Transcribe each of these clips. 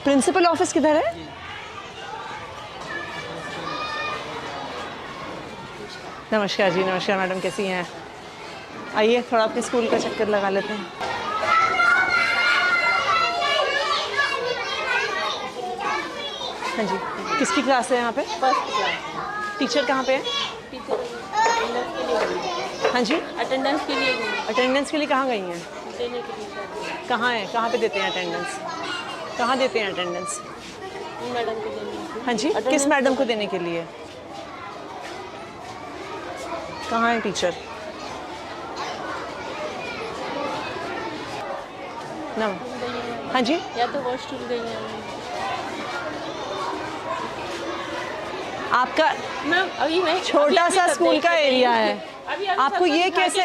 Principal office किधर है? नमस्कार जी, नमस्कार मैडम, कैसी हैं? आइए थोड़ा अपने स्कूल का चक्कर लगा लेते हैं। हाँ जी, किसकी क्लास है यहाँ पे? First class. टीचर कहाँ पे है? टीचर अटेंडेंस के लिए गई। हाँ जी, अटेंडेंस के लिए गई। अटेंडेंस के लिए कहाँ गई हैं? देने के लिए। कहाँ है, कहाँ पे देते हैं अटेंडेंस? कहाँ देते हैं अटेंडेंस? मैडम को देने के लिए। हाँ जी, किस मैडम को देने के लिए? कहाँ है टीचर? नम हाँ जी, या तो वॉशरूम गई है आपका मैम। अभी मैं छोटा सा स्कूल का एरिया है, अभी आपको ये कैसे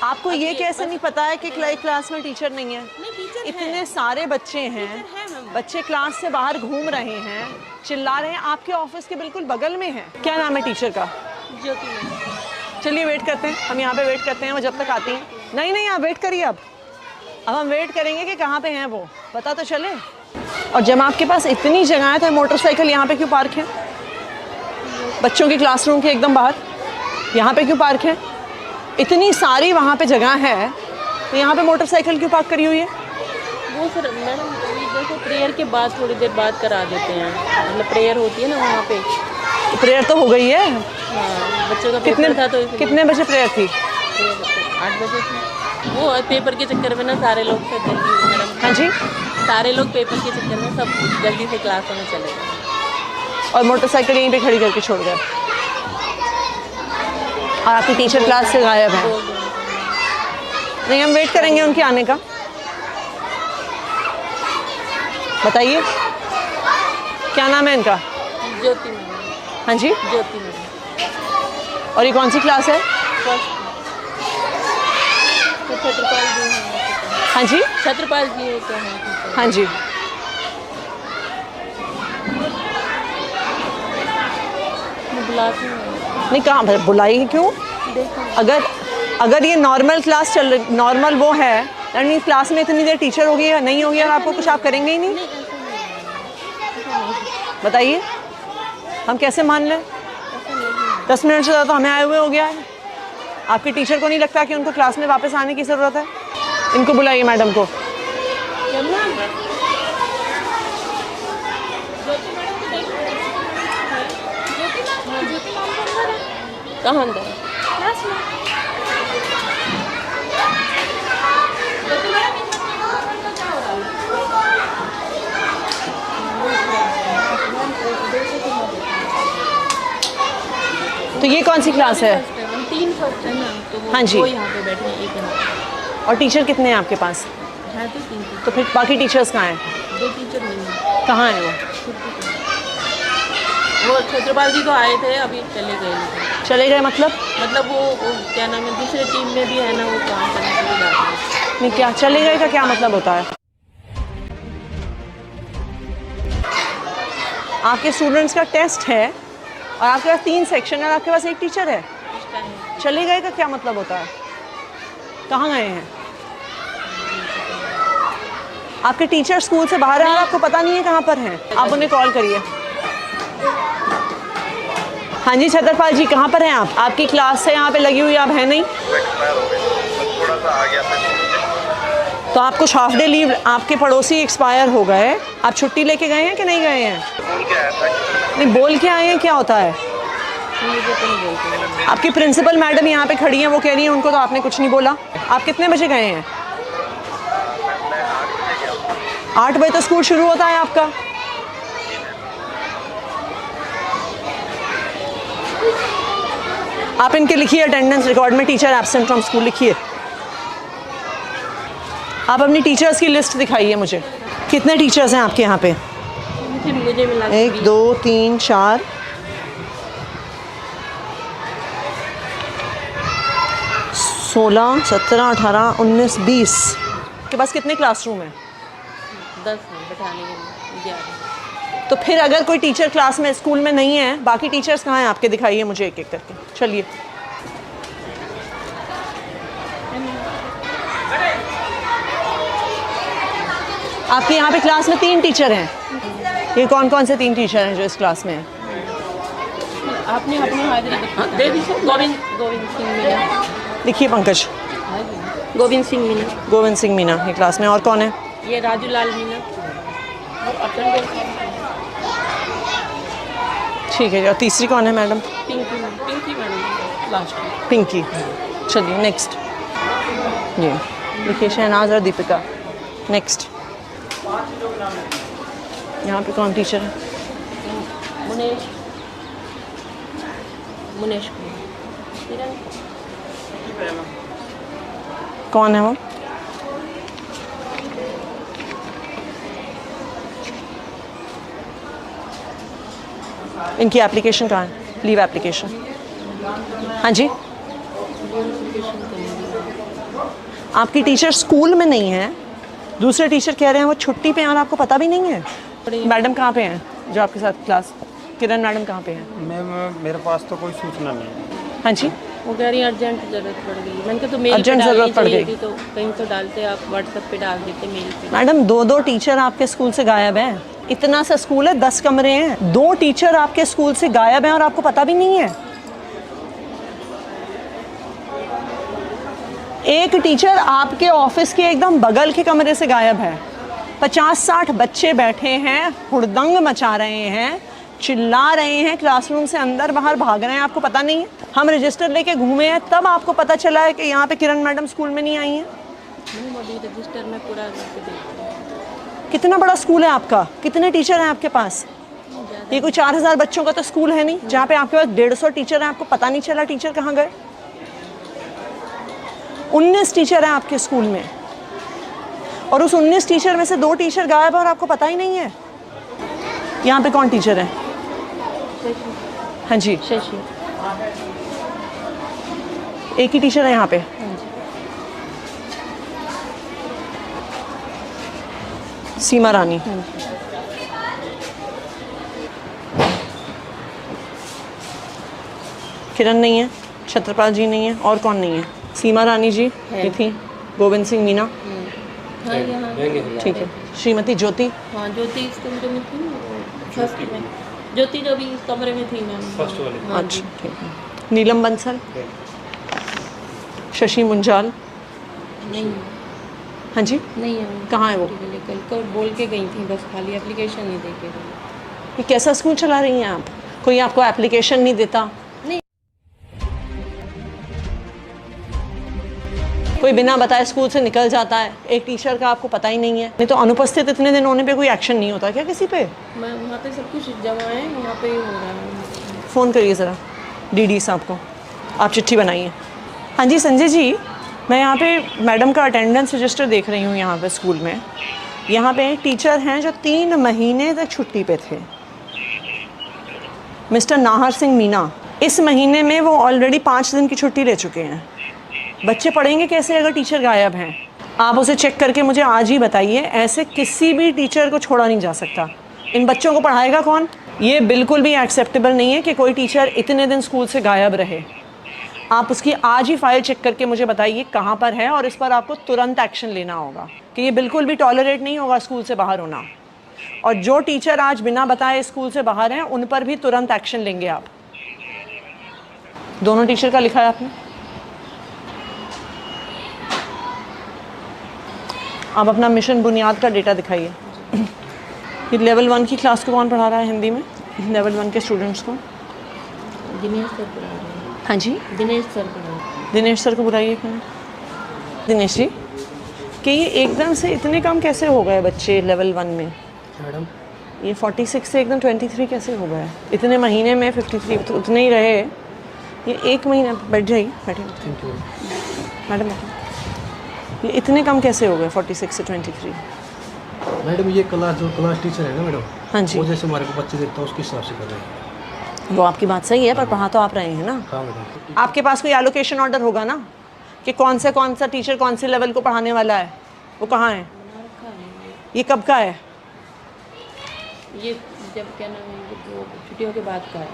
आपको ये अभी कैसे नहीं पता है कि क्लास में टीचर नहीं है? नहीं, टीचर इतने सारे बच्चे हैं, मैम। बच्चे क्लास से बाहर घूम रहे हैं, चिल्ला रहे हैं, आपके ऑफिस के बिल्कुल बगल में है। क्या नाम है टीचर का? ज्योति मैम। चलिए वेट करते हैं, हम यहाँ पे वेट करते हैं, वो जब तक आती हैं। नहीं आप वेट करिए, अब हम वेट करेंगे कि कहाँ पे हैं वो, पता तो चले। और जब आपके पास इतनी जगह है तो मोटरसाइकिल यहाँ पे क्यों पार्क है? बच्चों के क्लासरूम के एकदम बाहर यहाँ पे क्यों पार्क है? इतनी सारी वहाँ पे जगह है तो यहाँ पे मोटरसाइकिल क्यों पार्क करी हुई है? वो सर मैडम देखो प्रेयर के बाद थोड़ी देर बाद करा देते हैं, मतलब प्रेयर होती है ना वहाँ पे। प्रेयर तो हो गई है। हाँ, बच्चों का पेपर था तो कितने बजे प्रेयर थी? 8 बजे थी। वो पेपर के चक्कर में ना सारे लोग सब जल्दी मैडम। हाँ जी, सारे लोग पेपर के चक्कर में सब जल्दी से क्लासों में चले गए और मोटरसाइकिल यहीं पे खड़ी करके छोड़ गए और आपकी टीचर क्लास से गायब है। नहीं, हम वेट करेंगे उनके आने का। बताइए क्या नाम है इनका? ज्योति मैम। हाँ जी, ज्योति मैम। और ये कौन सी क्लास है? फर्स्ट। तो छत्रपाल जी हैं। हाँ जी, छत्रपाल जी होते हैं। हाँ जी, मैं बुलाती हूँ। नहीं कहाँ बुलाई क्यों? देखो अगर ये नॉर्मल क्लास चल रही, नॉर्मल वो है, यानी क्लास में इतनी देर टीचर होगी या नहीं होगी और आपको कुछ आप करेंगे ही नहीं? बताइए हम कैसे मान लें? 10 मिनट से ज़्यादा तो हमें आए हुए हो गया है। आपके टीचर को नहीं लगता कि उनको क्लास में वापस आने की ज़रूरत है? इनको बुलाइए मैडम को। कहाँ अंदर? तो ये कौन सी क्लास है? 3 फर्स्ट है ना, तो वो हाँ जी। वो यहाँ पे बैठे हैं, एक यहाँ और टीचर कितने हैं आपके पास? है तो 3 तो फिर बाकी टीचर्स कहाँ हैं? 2 टीचर नहीं है। कहाँ हैं वो? वो छत्रपाल जी तो आए थे, अभी चले गए। चले गए मतलब वो क्या नाम है, दूसरे टीम में भी है ना, वो काम करने के लिए जाते हैं। नहीं, क्या चले गए का क्या मतलब होता है? आपके स्टूडेंट्स का टेस्ट है और आपके पास 3 सेक्शन है और आपके पास एक टीचर है। चले गए का क्या मतलब होता है? कहाँ गए हैं? आपके टीचर स्कूल से बाहर हैं और आपको पता नहीं है कहाँ पर हैं। आप उन्हें कॉल करिए। हाँ जी छत्रपाल जी, कहाँ पर हैं आप? आपकी क्लास से यहाँ पे लगी हुई, आप हैं नहीं? तो आप कुछ हाफ डे लीव, आपके पड़ोसी एक्सपायर हो गए, आप छुट्टी लेके गए हैं कि नहीं गए हैं? नहीं, बोल के आए हैं, क्या होता है? आपकी प्रिंसिपल मैडम यहाँ पे खड़ी हैं, वो कह रही हैं उनको तो आपने कुछ नहीं बोला। आप कितने बजे गए हैं? 8 बजे तो स्कूल शुरू होता है आपका। आप इनके लिखिए अटेंडेंस रिकॉर्ड में टीचर एब्सेंट फ्रॉम स्कूल लिखिए। आप अपनी टीचर्स की लिस्ट दिखाइए मुझे। कितने टीचर्स हैं आपके यहाँ पे? मुझे मिला 1 2 3 4 16 17 18 19 20। के पास कितने क्लासरूम हैं? 10 बैठाने के लिए 11। तो फिर अगर कोई टीचर क्लास में स्कूल में नहीं है, बाकी टीचर्स कहाँ हैं आपके? दिखाइए मुझे एक एक करके। चलिए आपके यहाँ पे क्लास में 3 टीचर हैं। ये कौन कौन से 3 टीचर हैं जो इस क्लास में हैं? आपने अपनी हाजिरी दे दी सर। गोविंद सिंह मीना। लिखिए पंकज। गोविंद सिंह मीना। गोविंद सिंह मीना ये क्लास में। और कौन है? ये राजू लाल मीना। और अपन ठीक है। और तीसरी कौन है madam? Pinky madam last. Pinky. चलिए नेक्स्ट। जी लिखिए शहनाज और दीपिका। नेक्स्ट। यहाँ पे कौन टीचर है? मुनेश कौन है वो? इनकी एप्लीकेशन कहाँ है? Leave application. हाँ जी। आपकी टीचर स्कूल में नहीं है, दूसरे टीचर कह रहे हैं वो छुट्टी पे हैं और आपको पता भी नहीं है। मैडम कहाँ पे हैं जो आपके साथ क्लास? किरण मैडम कहाँ पे हैं? मैम मेरे पास तो कोई सूचना नहीं है। हाँ जी। वो कह रही अर्जेंट ज़रूरत पड़ गई। मैंने कहा तो मेल अर्जेंट ज़रूरत पड़ गई तो कहीं तो डालते, आप व्हाट्सएप पे डाल देते मेल पे। मैडम 2 टीचर आपके स्कूल से गायब हैं। इतना सा स्कूल है, 10 कमरे हैं, 2 टीचर आपके स्कूल से गायब हैं और आपको पता भी नहीं है। एक टीचर आपके ऑफिस के एकदम बगल के कमरे से गायब है। 50-60 बच्चे बैठे हैं, हुड़दंग मचा रहे हैं, चिल्ला रहे हैं, क्लासरूम से अंदर बाहर भाग रहे हैं, आपको पता नहीं है। हम रजिस्टर लेके घूमे हैं, तब आपको पता चला है कि यहाँ पे किरण मैडम स्कूल में नहीं आई हैं। अभी रजिस्टर में पूरा करके देखते हैं। कितना बड़ा स्कूल है आपका? कितने टीचर हैं आपके पास? ये कोई 4000 बच्चों का तो स्कूल है नहीं जहाँ पे आपके पास 150 टीचर हैं, आपको पता नहीं चला टीचर कहाँ गए। 19 टीचर हैं आपके स्कूल में और उस 19 टीचर में से 2 टीचर गायब है और आपको पता ही नहीं है। यहाँ पे कौन टीचर है? हाँ जी। शशि। एक ही टीचर है यहाँ पे। सीमा रानी। किरण नहीं है, छत्रपाल जी नहीं है, और कौन नहीं है? सीमा रानी जी ये थी, गोविंद सिंह मीना। हाँ यहाँ ठीक है। श्रीमती ज्योति। हाँ ज्योति इस कमरे में थी, फर्स्ट में। ज्योति जो भी इस कमरे में थी मैम, फर्स्ट वाली। हाँ जी। अच्छा ठीक है। नीलम बंसल। शशि मुंजाल। नहीं। हाँ जी। नहीं है। कहाँ है वो? कल बोल के गई थी, बस खाली एप्लीकेशन नहीं दे के गई। ये कैसा स्कूल चला रही हैं आप? कोई आपको एप्लीकेशन नहीं देता? नहीं। कोई बिना बताए स्कूल से निकल जाता है, एक टीचर का आपको पता ही नहीं है। नहीं तो अनुपस्थित इतने दिन होने पे कोई एक्शन नहीं होता क्या किसी पे? मैं वहाँ पे सब कुछ जमा है, वहाँ पे ही हो रहा है। फ़ोन करिए ज़रा डीडी साहब को, आप चिट्ठी बनाइए। हाँ जी संजय जी, मैं यहाँ पे मैडम का अटेंडेंस रजिस्टर देख रही हूँ यहाँ पे स्कूल में। यहाँ पे एक टीचर हैं जो 3 महीने तक छुट्टी पे थे, मिस्टर नाहर सिंह मीना। इस महीने में वो ऑलरेडी 5 दिन की छुट्टी ले चुके हैं। बच्चे पढ़ेंगे कैसे अगर टीचर गायब हैं? आप उसे चेक करके मुझे आज ही बताइए। ऐसे किसी भी टीचर को छोड़ा नहीं जा सकता। इन बच्चों को पढ़ाएगा कौन? ये बिल्कुल भी एक्सेप्टेबल नहीं है कि कोई टीचर इतने दिन स्कूल से गायब रहे। आप उसकी आज ही फाइल चेक करके मुझे बताइए कहाँ पर है, और इस पर आपको तुरंत एक्शन लेना होगा कि ये बिल्कुल भी टॉलरेट नहीं होगा स्कूल से बाहर होना। और जो टीचर आज बिना बताए स्कूल से बाहर हैं उन पर भी तुरंत एक्शन लेंगे आप। दोनों टीचर का लिखा है आपने? आप अपना मिशन बुनियाद का डेटा दिखाइए। ये लेवल 1 की क्लास को कौन पढ़ा रहा है हिंदी में? लेवल 1 के स्टूडेंट्स को दिनेश सर पढ़ा रहे हैं। हाँ जी दिनेश सर पढ़ा रहे हैं। दिनेश सर को बुलाइए। दिनेश जी कि ये एकदम से इतने कम कैसे हो गए बच्चे लेवल 1 में? मैडम ये 46 से एकदम 23 कैसे हो गए? इतने महीने में 53 तो उतने ही रहे। ये 1 महीना बैठ जाइए, बैठिए मैडम। ये इतने कम कैसे हो गए 46 से 23? मैडम ये क्लास टीचर है ना मैडम, हाँ जी वो जैसे हमारे को बच्चे देता है उसके हिसाब से कर रहे हैं। वो आपकी बात सही है, पर पढ़ा तो आप रहे हैं ना। हाँ मैडम। आपके पास कोई एलोकेशन ऑर्डर होगा ना कि कौन सा टीचर कौन से लेवल को पढ़ाने वाला है? वो कहाँ है? ये कब का है? ये जब क्या नाम है, वो छुट्टियों के बाद का है।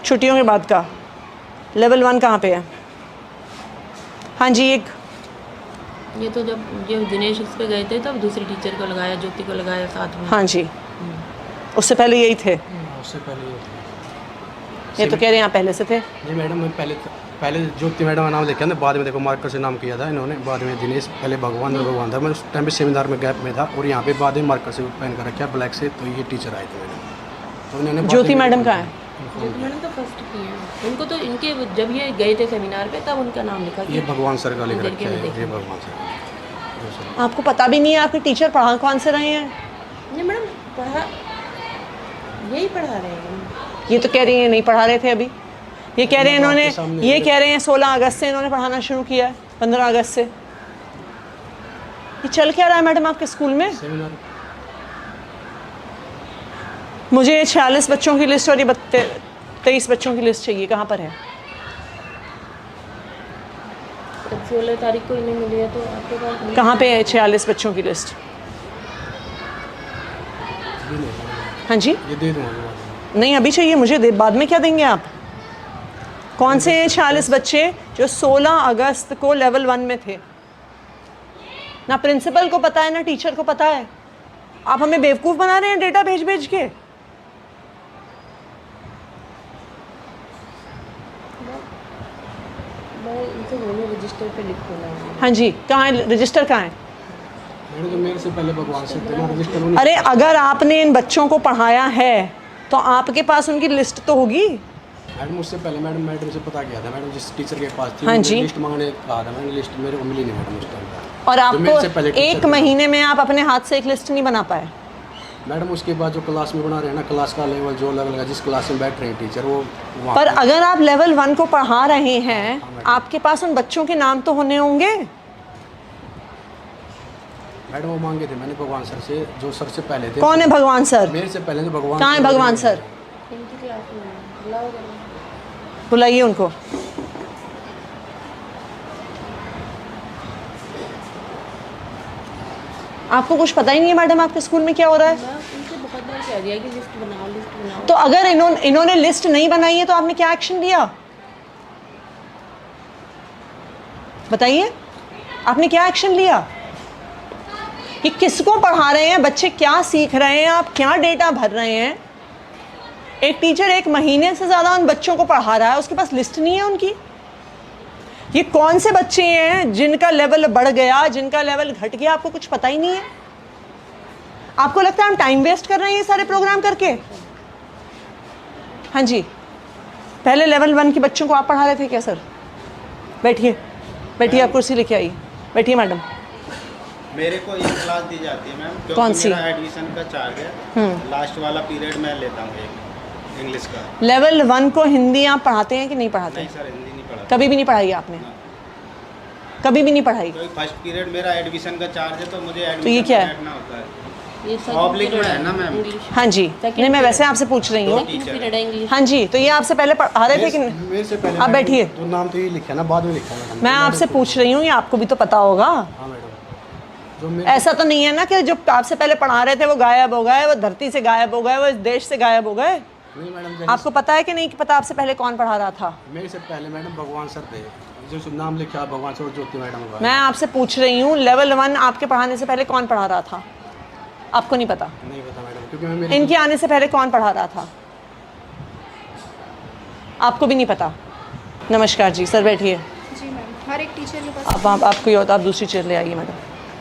छुट्टियों के बाद का। लेवल 1 कहाँ पे है? हाँ जी एक ये तो जब दिनेश उस पे गए थे तब दूसरी टीचर को लगाया, ज्योति को लगाया साथ में। हाँ जी, उससे पहले यही थे। उससे पहले ये तो कह रहे हैं आप पहले से थे। नहीं मैडम, मैं पहले ज्योति मैडम का नाम लिखा था, बाद में देखो मार्कर से नाम किया था इन्होंने, बाद में दिनेश, पहले भगवान था। मैं उस टाइम पे सेमिनार में गैप में था और यहाँ पे बाद में मार्कर से पहन कर रखा ब्लैक से, तो ये टीचर आए थे मैडम, तो इन्होंने ज्योति मैडम का है। ज्योति मैडम तो फर्स्ट की है। उनको तो इनके जब ये गए थे सेमिनार पे तब उनका नाम लिखा। ये भगवान सर का लिख रखा है, ये भगवान सर। आपको पता भी नहीं है आपके टीचर पढ़ा कौन से रहे हैं? नहीं मैडम, यही पढ़ा रहे हैं। ये तो कह रही हैं नहीं पढ़ा रहे थे अभी। ये कह रहे हैं इन्होंने, ये कह रहे हैं 16 अगस्त से इन्होंने पढ़ाना शुरू किया है, 15 अगस्त से। ये चल क्या रहा है मैडम आपके स्कूल में? सेमिनार मुझे 46 बच्चों की लिस्ट और ये 23 बच्चों की लिस्ट चाहिए, कहाँ पर है? 16 तारीख को इन्हें मिली है तो आपके पास कहाँ पे है 46 बच्चों की लिस्ट? हाँ जी, ये दे दूँगा। नहीं अभी चाहिए मुझे, बाद में क्या देंगे आप? कौन से 46 बच्चे जो 16 अगस्त को लेवल 1 में थे? ना प्रिंसिपल को पता है ना टीचर को पता है। आप हमें बेवकूफ़ बना रहे हैं डेटा भेज भेज के। मैं इनसे बोलूँ रजिस्टर पे लिख दूँगा। हाँ जी, कहाँ है रजिस्टर, कहाँ है? मैंने तो मेरे से पहले भगवान से थे ना रजिस्टर। अरे अगर आपने इन बच्चों को पढ़ाया है तो आपके पास उनकी लिस्ट तो होगी। मैडम उससे पहले मैडम से पता किया था, मैडम जिस टीचर के पास थी हाँ जी, लिस्ट मांगने कहा था मैंने, लिस्ट मेरे को मिली नहीं मैडम उस टाइम। और आपको एक महीने में आप अपने हाथ से एक लिस्ट नहीं बना पाए? मैडम उसके बाद जो क्लास में बना रहे हैं ना, क्लास का लेवल जो अलग अलग जिस क्लास में बैठ रहे हैं टीचर वो वहाँ पर अगर आप लेवल 1 को पढ़ा रहे हैं आपके पास उन बच्चों के नाम तो होने होंगे। मैडम वो मांगे थे मैंने भगवान सर से, जो सर से पहले थे। कौन है भगवान सर? मेरे से पहले तो भगवान। कहाँ है भगवान सर? इनकी क्लास में बुलाओ जरा। बुलाइए उनको। आपको कुछ पता ही नहीं है मैडम आपके स्कूल में क्या हो रहा है? मैं उनसे बहुत बार कह दिया कि लिस्ट बनाओ, लिस्ट बनाओ। तो अगर इन्होंने लिस्ट नहीं बनाई है तो आपने क्या एक्शन लिया? बताइए, आपने क्या एक्शन लिया? कि किसको पढ़ा रहे हैं, बच्चे क्या सीख रहे हैं, आप क्या डेटा भर रहे हैं? एक टीचर 1 महीने से ज़्यादा उन बच्चों को पढ़ा रहा है, उसके पास लिस्ट नहीं है उनकी। ये कौन से बच्चे हैं जिनका लेवल बढ़ गया, जिनका लेवल घट गया, आपको कुछ पता ही नहीं है? आपको लगता है हम टाइम वेस्ट कर रहे हैं ये सारे प्रोग्राम करके? हाँ जी, पहले लेवल 1 के बच्चों को आप पढ़ा रहे थे क्या सर? बैठिए बैठिए, आप कुर्सी लेके आइए, बैठिए मैडम। मेरे को एक क्लास दी जाती है मैम, क्योंकि कौन सी? मेरा एडमिशन का चार्ज है, लास्ट वाला पीरियड मैं लेता हूँ एक इंग्लिश का। लेवल 1 को हिंदी आप पढ़ाते हैं कि नहीं पढ़ाते? नहीं सर, हिंदी नहीं पढ़ा। कभी भी नहीं पढ़ाई आपने? कभी भी नहीं पढ़ाई? तो फर्स्ट पीरियड मेरा एडमिशन का चार्ज है, तो मुझे तो ये एडमिशन क्या है? बैठना होता है। ये पब्लिक में है ना मैम? हाँ जी, नहीं मैं वैसे आपसे पूछ रही हूँ। पीरियड है इंग्लिश। हाँ जी, तो ये आपसे पहले पढ़ा रहे थे कि नहीं? मेरे से पहले आप बैठिए। तो नाम तो ये लिखा है ना, बाद में लिखा है मैडम। मैं आपसे पूछ रही हूँ, ये आपको भी तो पता होगा। हाँ मैडम, जो मेरे ऐसा तो नहीं है ना कि जो आपसे पहले पढ़ा रहे थे वो गायब हो गए, वो धरती से गायब हो गए, वो इस देश से गायब हो गए? नहीं मैडम, आपको पता है कि नहीं कि पता आपसे पहले कौन पढ़ा रहा था? मेरे से पहले मैडम भगवान सर थे, जो नाम लिखा है भगवान सर, ज्योति मैडम का। मैं आपसे पूछ रही हूँ लेवल 1 आपके पढ़ाने से पहले कौन पढ़ा रहा था? आपको नहीं पता? नहीं पता मैडम, क्योंकि मैं मेरे इनके आने से पहले कौन पढ़ा रहा था? आपको भी नहीं पता? नमस्कार जी, सर बैठिए। जी मैम, हर एक टीचर के पास अब आपको ये होता, आप दूसरी चेयर ले आइए मैडम।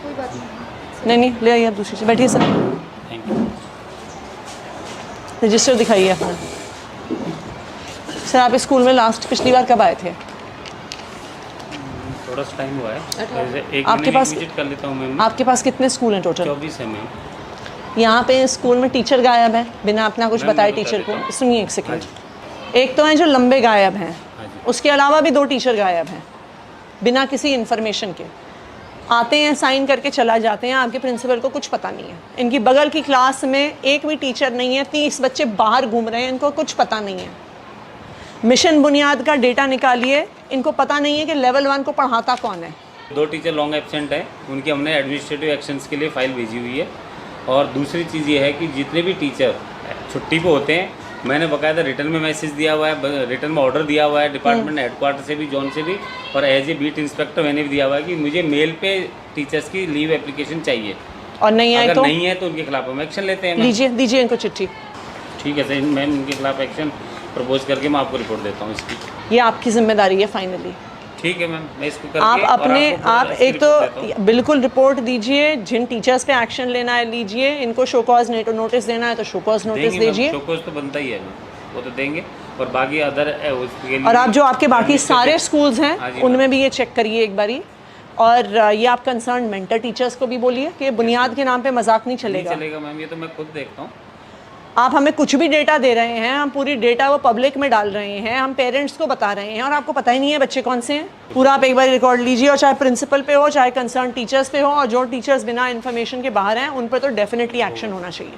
कोई बात नहीं। नहीं ले आइए आप दूसरी चेयर, बैठिए सर। रजिस्टर दिखाइए अपना। सर आप इस स्कूल में लास्ट पिछली बार कब आए थे? थोड़ा सा टाइम हुआ है, एक आपके महीने पास विजिट कर लेता हूँ मैम। आपके पास कितने स्कूल हैं टोटल? 24 है मैम। यहाँ पे स्कूल में टीचर गायब है बिना अपना कुछ मैम, बताए मैं बता टीचर देता को। हूँ। सुनिए एक सेकंड। एक तो है जो लंबे गायब हैं, हाँ जी। उसके अलावा भी 2 टीचर गायब हैं बिना किसी इन्फॉर्मेशन के। आते हैं, साइन करके चला जाते हैं, आपके प्रिंसिपल को कुछ पता नहीं है। इनकी बगल की क्लास में एक भी टीचर नहीं है, 30 बच्चे बाहर घूम रहे हैं, इनको कुछ पता नहीं है। मिशन बुनियाद का डेटा निकालिए, इनको पता नहीं है कि लेवल 1 को पढ़ाता कौन है। 2 टीचर लॉन्ग एब्सेंट हैं, उनकी हमने एडमिनिस्ट्रेटिव एक्शंस के लिए फ़ाइल भेजी हुई है। और दूसरी चीज़ ये है कि जितने भी टीचर छुट्टी पे होते हैं मैंने बकायदा रिटर्न में मैसेज दिया हुआ है, रिटर्न में ऑर्डर दिया हुआ है डिपार्टमेंट हेडक्वार्टर से भी, जोन से भी, और एज ए बीट इंस्पेक्टर मैंने भी दिया हुआ है कि मुझे मेल पे टीचर्स की लीव एप्लीकेशन चाहिए। और नहीं आए अगर तो नहीं है तो उनके खिलाफ हम एक्शन लेते हैं। लीजिए, दीजिए इनको चिट्ठी। ठीक है सर, मैम उनके खिलाफ एक्शन प्रपोज करके मैं आपको रिपोर्ट देता हूँ इसकी। ये आपकी जिम्मेदारी है फाइनली। ठीक है मैम, मैं इसको करके आप और अपने आपको आप इसकी एक रिपोर्ट देता हूँ। तो बिल्कुल रिपोर्ट दीजिए, जिन टीचर्स पे एक्शन लेना है लीजिए, इनको शो कॉज नोटिस देना है तो शो कॉज नोटिस देंगे मैम, दीजिए। शोकॉज तो बनता ही है मैम, वो तो देंगे। और बाकी अदर उसके लिए और आप जो आपके बाकी सारे स्कूल्स हाँ हैं जी, उनमें भी ये चेक करिए एक बारी। और ये आप कंसर्न मेंटर टीचर्स को भी बोलिए कि बुनियाद के नाम पे मजाक नहीं नहीं चलेगा। चलेगा मैम, ये तो मैं खुद देखता हूँ। आप हमें कुछ भी डेटा दे रहे हैं, हम पूरी डेटा वो पब्लिक में डाल रहे हैं, हम पेरेंट्स को बता रहे हैं और आपको पता ही नहीं है बच्चे कौन से हैं। पूरा आप एक बार रिकॉर्ड लीजिए, और चाहे प्रिंसिपल पे हो चाहे कंसर्न टीचर्स पे हो, और जो टीचर्स बिना इन्फॉर्मेशन के बाहर हैं उन पर तो डेफिनेटली एक्शन होना चाहिए।